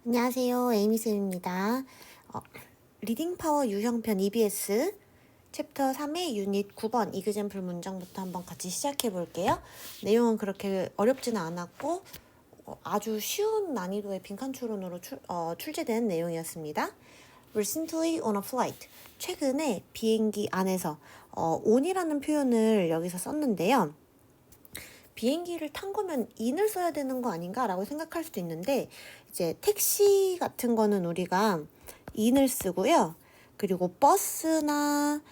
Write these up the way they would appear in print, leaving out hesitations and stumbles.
안녕하세요. 에이미쌤입니다. 어, 리딩 파워 유형편 EBS 챕터 3의 유닛 9번 이그잼플 문장부터 한번 같이 시작해 볼게요. 내용은 그렇게 어렵지는 않았고 아주 쉬운 난이도의 빈칸 추론으로 출제된 내용이었습니다. Recently on a flight. 최근에 비행기 안에서 on이라는 표현을 여기서 썼는데요. 비행기를 탄 거면 in을 써야 되는 거 아닌가라고 생각할 수도 있는데 이제 택시 같은 거는 우리가 in을 쓰고요. 그리고 버스나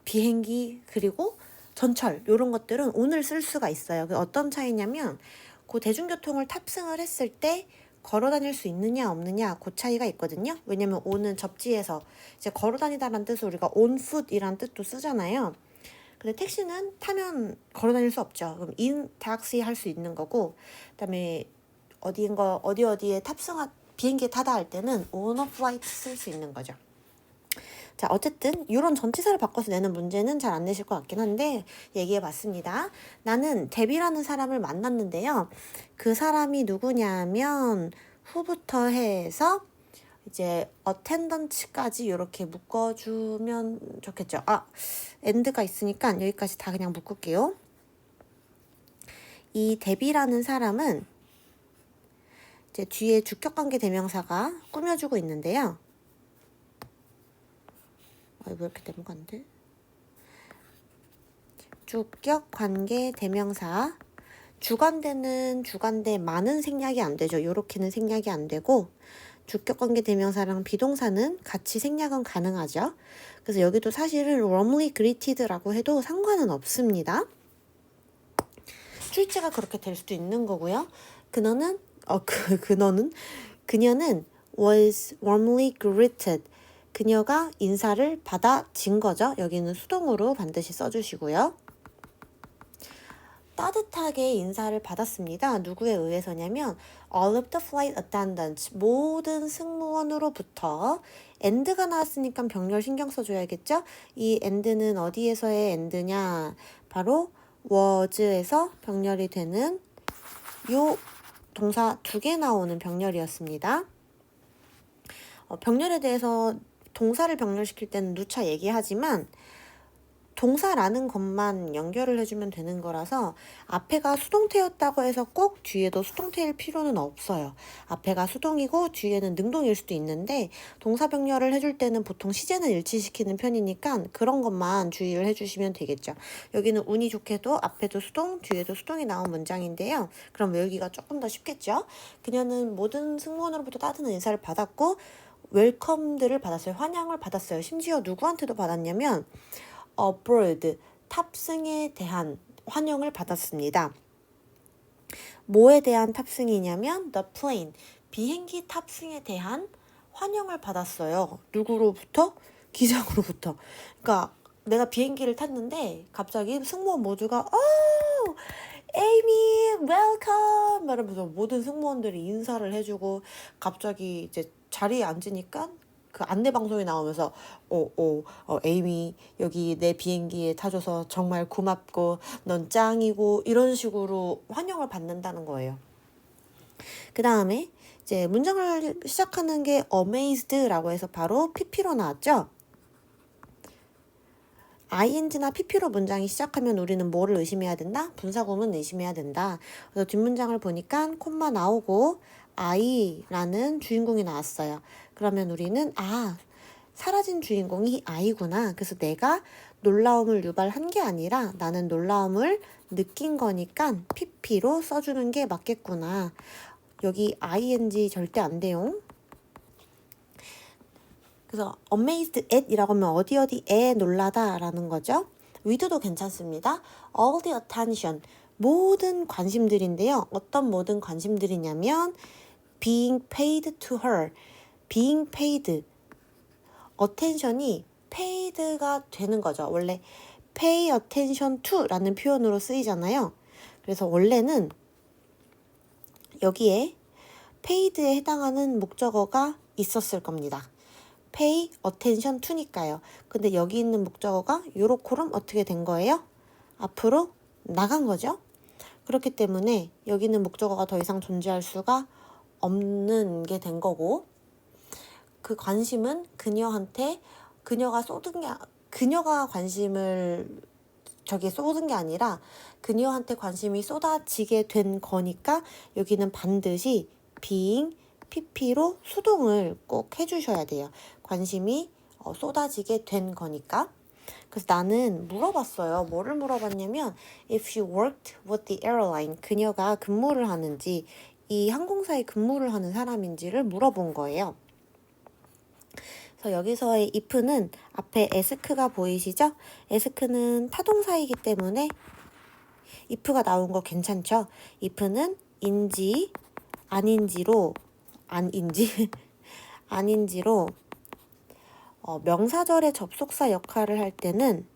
비행기 그리고 전철 이런 것들은 on을 쓸 수가 있어요. 어떤 차이냐면 그 대중교통을 탑승을 했을 때 걸어 다닐 수 있느냐 없느냐 그 차이가 있거든요. 왜냐면 on은 접지에서 이제 걸어 다니다라는 뜻을 우리가 on foot이라는 뜻도 쓰잖아요. 근데 택시는 타면 걸어 다닐 수 없죠. 그럼 in taxi 할 수 있는 거고, 그다음에 어디에 비행기에 타다 할 때는 on a flight 쓸 수 있는 거죠. 자, 어쨌든 이런 전치사를 바꿔서 내는 문제는 잘 안 내실 것 같긴 한데 얘기해 봤습니다. 나는 데비라는 사람을 만났는데요. 그 사람이 누구냐면 후부터 해서 이제 attendance까지 이렇게 묶어주면 좋겠죠. end가 있으니까 여기까지 다 그냥 묶을게요. 이 데비라는 사람은 이제 뒤에 주격관계 대명사가 꾸며주고 있는데요. 왜 이렇게 대명사 안 돼? 주격관계 대명사 주관대는 주관대 많은 생략이 안 되죠. 요렇게는 생략이 안 되고 주격관계 대명사랑 비동사는 같이 생략은 가능하죠. 그래서 여기도 사실은 warmly greeted라고 해도 상관은 없습니다. 출제가 그렇게 될 수도 있는 거고요. 그녀는 was warmly greeted. 그녀가 인사를 받아진 거죠. 여기는 수동으로 반드시 써주시고요. 따뜻하게 인사를 받았습니다. 누구에 의해서냐면 all of the flight attendants, 모든 승무원으로부터 and가 나왔으니까 병렬 신경 써줘야겠죠? 이 and는 어디에서의 and냐? 바로 was에서 병렬이 되는 요 동사 2개 나오는 병렬이었습니다. 병렬에 대해서 동사를 병렬시킬 때는 누차 얘기하지만 동사라는 것만 연결을 해주면 되는 거라서 앞에가 수동태였다고 해서 꼭 뒤에도 수동태일 필요는 없어요. 앞에가 수동이고 뒤에는 능동일 수도 있는데 동사 병렬을 해줄 때는 보통 시제는 일치시키는 편이니까 그런 것만 주의를 해주시면 되겠죠. 여기는 운이 좋게도 앞에도 수동, 뒤에도 수동이 나온 문장인데요. 그럼 외우기가 조금 더 쉽겠죠. 그녀는 모든 승무원으로부터 따뜻한 인사를 받았고 웰컴들을 받았어요. 환영을 받았어요. 심지어 누구한테도 받았냐면 aboard, 탑승에 대한 환영을 받았습니다. 뭐에 대한 탑승이냐면 the plane, 비행기 탑승에 대한 환영을 받았어요. 누구로부터? 기장으로부터. 그러니까 내가 비행기를 탔는데 갑자기 승무원 모두가 에이미, 웰컴! 말하면서 모든 승무원들이 인사를 해주고 갑자기 이제 자리에 앉으니까 그 안내 방송에 나오면서 에이미 여기 내 비행기에 타줘서 정말 고맙고 넌 짱이고 이런 식으로 환영을 받는다는 거예요. 그 다음에 이제 문장을 시작하는 게 amazed라고 해서 바로 pp로 나왔죠. ing나 pp로 문장이 시작하면 우리는 뭐를 의심해야 된다? 분사구문 의심해야 된다. 그래서 뒷문장을 보니까 콤마 나오고 I라는 주인공이 나왔어요. 그러면 우리는 사라진 주인공이 I구나. 그래서 내가 놀라움을 유발한 게 아니라 나는 놀라움을 느낀 거니까 pp로 써주는 게 맞겠구나. 여기 ing 절대 안 돼요. 그래서 amazed at 이라고 하면 어디에 놀라다 라는 거죠. with도 괜찮습니다. all the attention, 모든 관심들인데요. 어떤 모든 관심들이냐면 being paid to her, being paid, attention이 paid가 되는 거죠. 원래 pay attention to 라는 표현으로 쓰이잖아요. 그래서 원래는 여기에 paid에 해당하는 목적어가 있었을 겁니다. pay attention to니까요. 근데 여기 있는 목적어가 요렇게럼 어떻게 된 거예요? 앞으로 나간 거죠. 그렇기 때문에 여기는 목적어가 더 이상 존재할 수가 없는 게 된 거고, 그 관심은 그녀가 관심을 저기에 쏟은 게 아니라 그녀한테 관심이 쏟아지게 된 거니까 여기는 반드시 being pp로 수동을 꼭 해주셔야 돼요. 관심이 쏟아지게 된 거니까. 그래서 나는 물어봤어요. 뭐를 물어봤냐면 if she worked with the airline, 그녀가 근무를 하는지, 이 항공사에 근무를 하는 사람인지를 물어본 거예요. 그래서 여기서의 if는 앞에 ask가 보이시죠? ask는 타동사이기 때문에 if가 나온 거 괜찮죠? if는 인지 아닌지로 아닌지로 명사절의 접속사 역할을 할 때는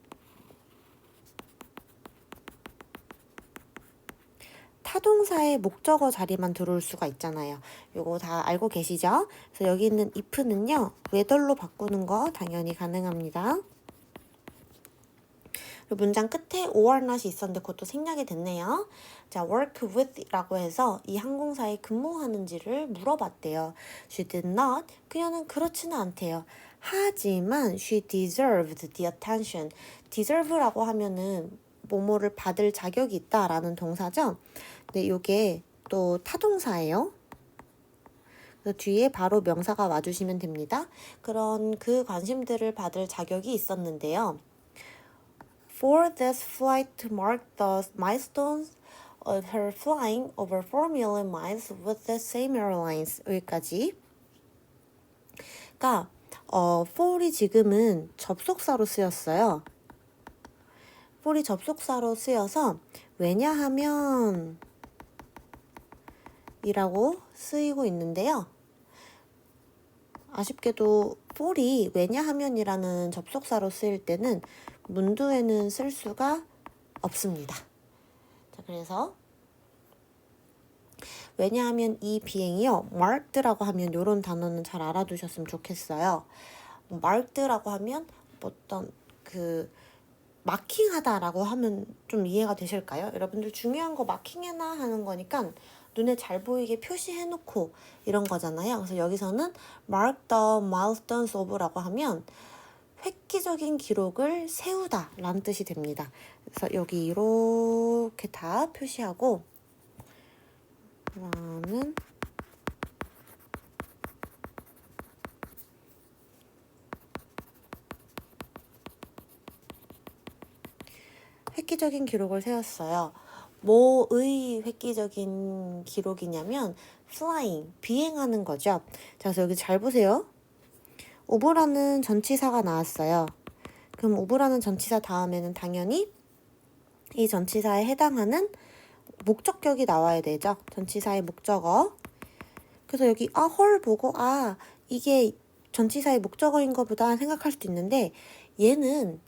타동사의 목적어 자리만 들어올 수가 있잖아요. 요거 다 알고 계시죠? 그래서 여기 있는 if는요, whether로 바꾸는 거 당연히 가능합니다. 그리고 문장 끝에 or not이 있었는데 그것도 생략이 됐네요. 자, work with라고 해서 이 항공사에 근무하는지를 물어봤대요. She did not. 그녀는 그렇지는 않대요. 하지만 she deserved the attention. deserve라고 하면은 뭐뭐를 받을 자격이 있다라는 동사죠. 근데 이게 또 타동사예요. 그래서 뒤에 바로 명사가 와주시면 됩니다. 그런 그 관심들을 받을 자격이 있었는데요. For this flight to mark the milestones of her flying over 4 million miles with the same airlines. 여기까지. 그러니까 for이 지금은 접속사로 쓰였어요. for이 접속사로 쓰여서 왜냐하면 이라고 쓰이고 있는데요. 아쉽게도 for이 왜냐하면이라는 접속사로 쓰일 때는 문두에는 쓸 수가 없습니다. 자, 그래서 왜냐하면 이 비행이요, marked라고 하면 이런 단어는 잘 알아두셨으면 좋겠어요. marked라고 하면 어떤 그 마킹하다라고 하면 좀 이해가 되실까요? 여러분들 중요한 거 마킹해놔 하는 거니까 눈에 잘 보이게 표시해놓고 이런 거잖아요. 그래서 여기서는 mark the milestones of라고 하면 획기적인 기록을 세우다 라는 뜻이 됩니다. 그래서 여기 이렇게 다 표시하고, 그러면 획기적인 기록을 세웠어요. 뭐의 획기적인 기록이냐면 flying, 비행하는 거죠. 자, 그래서 여기 잘 보세요. 오브라는 전치사가 나왔어요. 그럼 오브라는 전치사 다음에는 당연히 이 전치사에 해당하는 목적격이 나와야 되죠. 전치사의 목적어. 그래서 여기 헐 보고 이게 전치사의 목적어인 것보다 생각할 수도 있는데, 얘는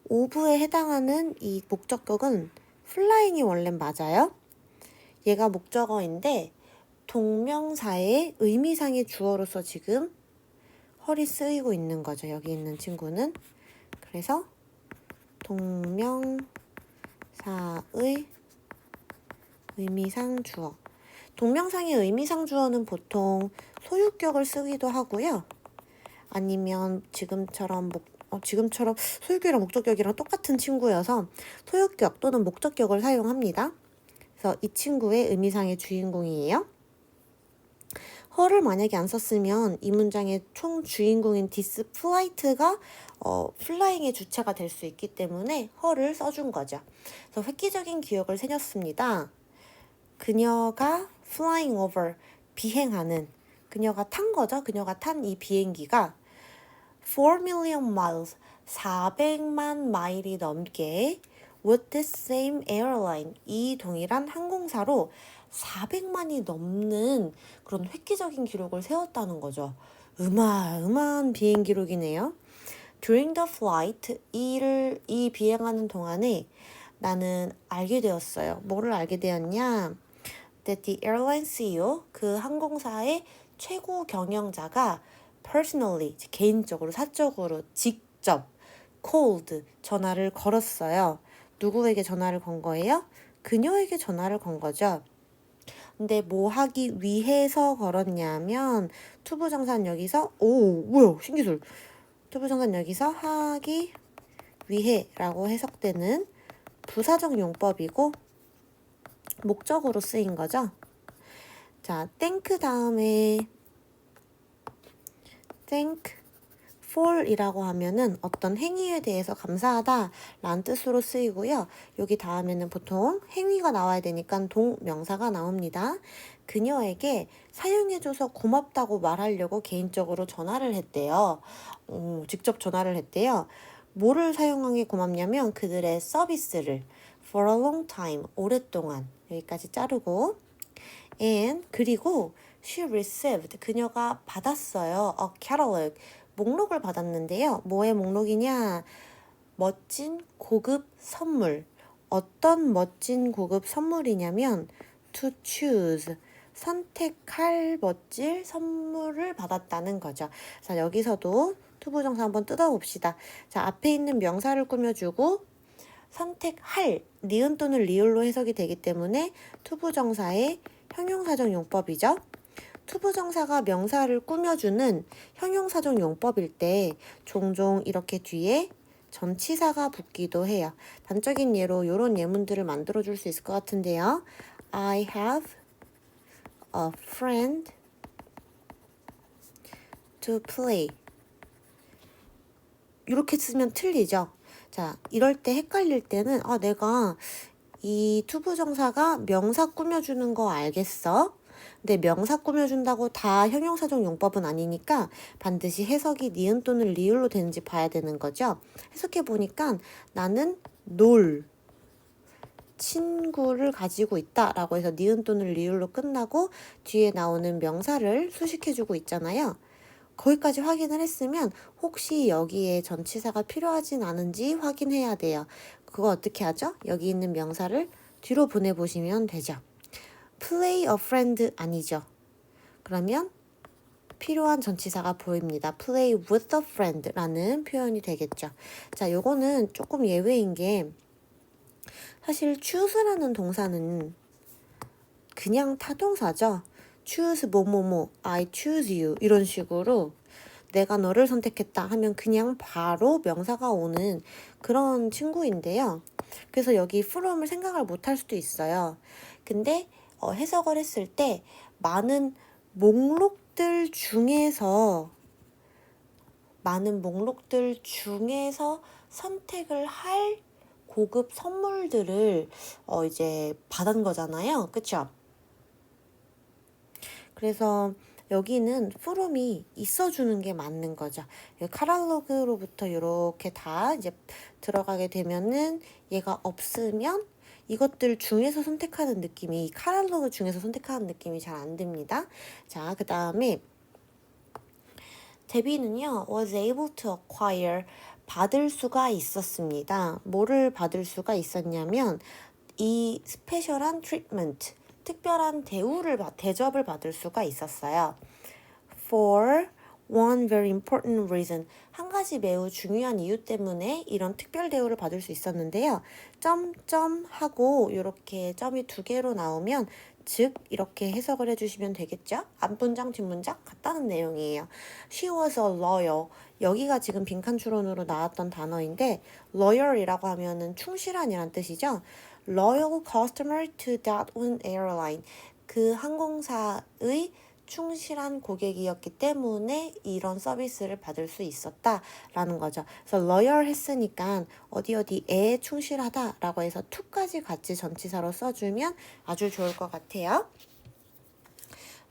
오브에 해당하는 이 목적격은 flying이 원래 맞아요. 얘가 목적어인데 동명사의 의미상의 주어로서 지금 헐이 쓰이고 있는 거죠. 여기 있는 친구는. 그래서 동명사의 의미상 주어. 동명상의 의미상 주어는 보통 소유격을 쓰기도 하고요. 아니면 지금처럼 소유격이랑 목적격이랑 똑같은 친구여서 소유격 또는 목적격을 사용합니다. 그래서 이 친구의 의미상의 주인공이에요. 헐을 만약에 안 썼으면 이 문장의 총 주인공인 this flight가 플라잉의 주체가 될 수 있기 때문에 헐을 써준 거죠. 그래서 획기적인 기억을 새겼습니다. 그녀가 flying over, 비행하는, 그녀가 탄 거죠. 그녀가 탄 이 비행기가 4 million miles, 400만 마일이 넘게 with the same airline, 이 동일한 항공사로 400만이 넘는 그런 획기적인 기록을 세웠다는 거죠. 어마어마한 비행 기록이네요. During the flight, 이 비행하는 동안에 나는 알게 되었어요. 뭐를 알게 되었냐? That the airline CEO, 그 항공사의 최고 경영자가 personally, 개인적으로, 사적으로, 직접 called, 전화를 걸었어요. 누구에게 전화를 건 거예요? 그녀에게 전화를 건 거죠. 근데 뭐 하기 위해서 걸었냐면 투부정사는 여기서 오 뭐야 신기술 투부정사는 여기서 하기 위해라고 해석되는 부사적 용법이고 목적으로 쓰인 거죠. 자, thank 다음에 thank for이라고 하면은 어떤 행위에 대해서 감사하다 라는 뜻으로 쓰이고요. 여기 다음에는 보통 행위가 나와야 되니까 동명사가 나옵니다. 그녀에게 사용해줘서 고맙다고 말하려고 개인적으로 전화를 했대요. 직접 전화를 했대요. 뭐를 사용하기 고맙냐면 그들의 서비스를 for a long time, 오랫동안 여기까지 자르고 and 그리고 she received 그녀가 받았어요. a catalog 목록을 받았는데요. 뭐의 목록이냐? 멋진 고급 선물. 어떤 멋진 고급 선물이냐면 to choose 선택할 멋질 선물을 받았다는 거죠. 자, 여기서도 투부정사 한번 뜯어봅시다. 자, 앞에 있는 명사를 꾸며주고 선택할 니은 또는 리을로 해석이 되기 때문에 투부정사의 형용사적 용법이죠. 투부정사가 명사를 꾸며주는 형용사적 용법일 때 종종 이렇게 뒤에 전치사가 붙기도 해요. 단적인 예로 이런 예문들을 만들어 줄 수 있을 것 같은데요. I have a friend to play. 이렇게 쓰면 틀리죠. 자, 이럴 때 헷갈릴 때는 내가 이 투부정사가 명사 꾸며주는 거 알겠어? 근데 명사 꾸며준다고 다 형용사적 용법은 아니니까 반드시 해석이 니은 또는 리을로 되는지 봐야 되는 거죠. 해석해 보니까 나는 놀 친구를 가지고 있다 라고 해서 니은 또는 리을로 끝나고 뒤에 나오는 명사를 수식해주고 있잖아요. 거기까지 확인을 했으면 혹시 여기에 전치사가 필요하진 않은지 확인해야 돼요. 그거 어떻게 하죠? 여기 있는 명사를 뒤로 보내보시면 되죠. play a friend 아니죠. 그러면 필요한 전치사가 보입니다. play with a friend 라는 표현이 되겠죠. 자, 요거는 조금 예외인 게 사실 choose라는 동사는 그냥 타동사죠. choose 뭐뭐뭐, I choose you 이런 식으로 내가 너를 선택했다 하면 그냥 바로 명사가 오는 그런 친구인데요. 그래서 여기 from을 생각을 못할 수도 있어요. 근데 해석을 했을 때 많은 목록들 중에서 선택을 할 고급 선물들을 이제 받은 거잖아요. 그쵸? 그래서 여기는 from이 있어주는 게 맞는 거죠. 카탈로그로부터 이렇게 다 이제 들어가게 되면은 얘가 없으면 이것들 중에서 선택하는 느낌이 카탈로그 중에서 선택하는 느낌이 잘 안 듭니다. 자, 그 다음에 데비는요 was able to acquire 받을 수가 있었습니다. 뭐를 받을 수가 있었냐면 이 스페셜한 트리트먼트 특별한 대접을 받을 수가 있었어요. For one very important reason. 한 가지 매우 중요한 이유 때문에 이런 특별 대우를 받을 수 있었는데요. 점점 하고 이렇게 점이 두 개로 나오면 즉 이렇게 해석을 해주시면 되겠죠. 앞문장 뒷문장 같다는 내용이에요. She was a loyal. 여기가 지금 빈칸 추론으로 나왔던 단어인데 loyal이라고 하면은 충실한이란 뜻이죠. Loyal customer to that one airline. 그 항공사의 충실한 고객이었기 때문에 이런 서비스를 받을 수 있었다라는 거죠. 그래서 loyal 했으니까 어디에 충실하다라고 해서 to까지 같이 전치사로 써주면 아주 좋을 것 같아요.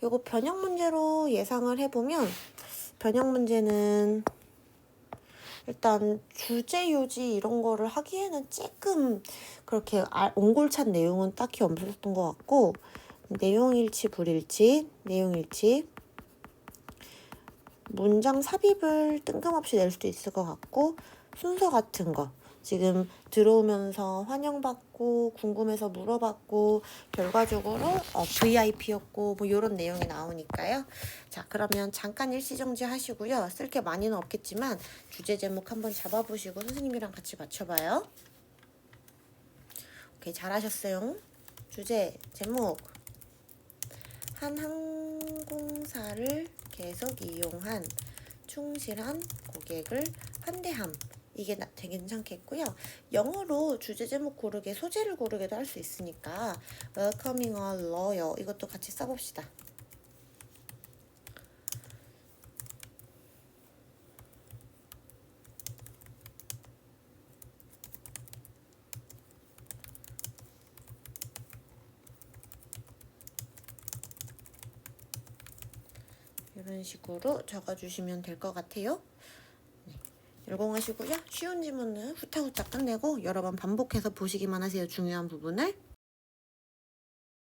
요거 변형 문제로 예상을 해보면 변형 문제는 일단 주제 요지 이런 거를 하기에는 조금 그렇게 옹골찬 내용은 딱히 없었던 것 같고 내용일치 불일치 문장 삽입을 뜬금없이 낼 수도 있을 것 같고 순서 같은 거 지금 들어오면서 환영받고 궁금해서 물어봤고 결과적으로 VIP였고 뭐 이런 내용이 나오니까요. 자, 그러면 잠깐 일시정지 하시고요. 쓸 게 많이는 없겠지만 주제 제목 한번 잡아보시고 선생님이랑 같이 맞춰봐요. 오케이, 잘하셨어요. 주제 제목 한 항공사를 계속 이용한 충실한 고객을 환대함. 이게 되게 괜찮겠고요. 영어로 주제 제목 고르게 소재를 고르게도 할 수 있으니까 welcoming a lawyer 이것도 같이 써봅시다. 이런 식으로 적어주시면 될 것 같아요. 네. 열공하시고요. 쉬운 지문은 후딱후딱 끝내고 여러 번 반복해서 보시기만 하세요. 중요한 부분을.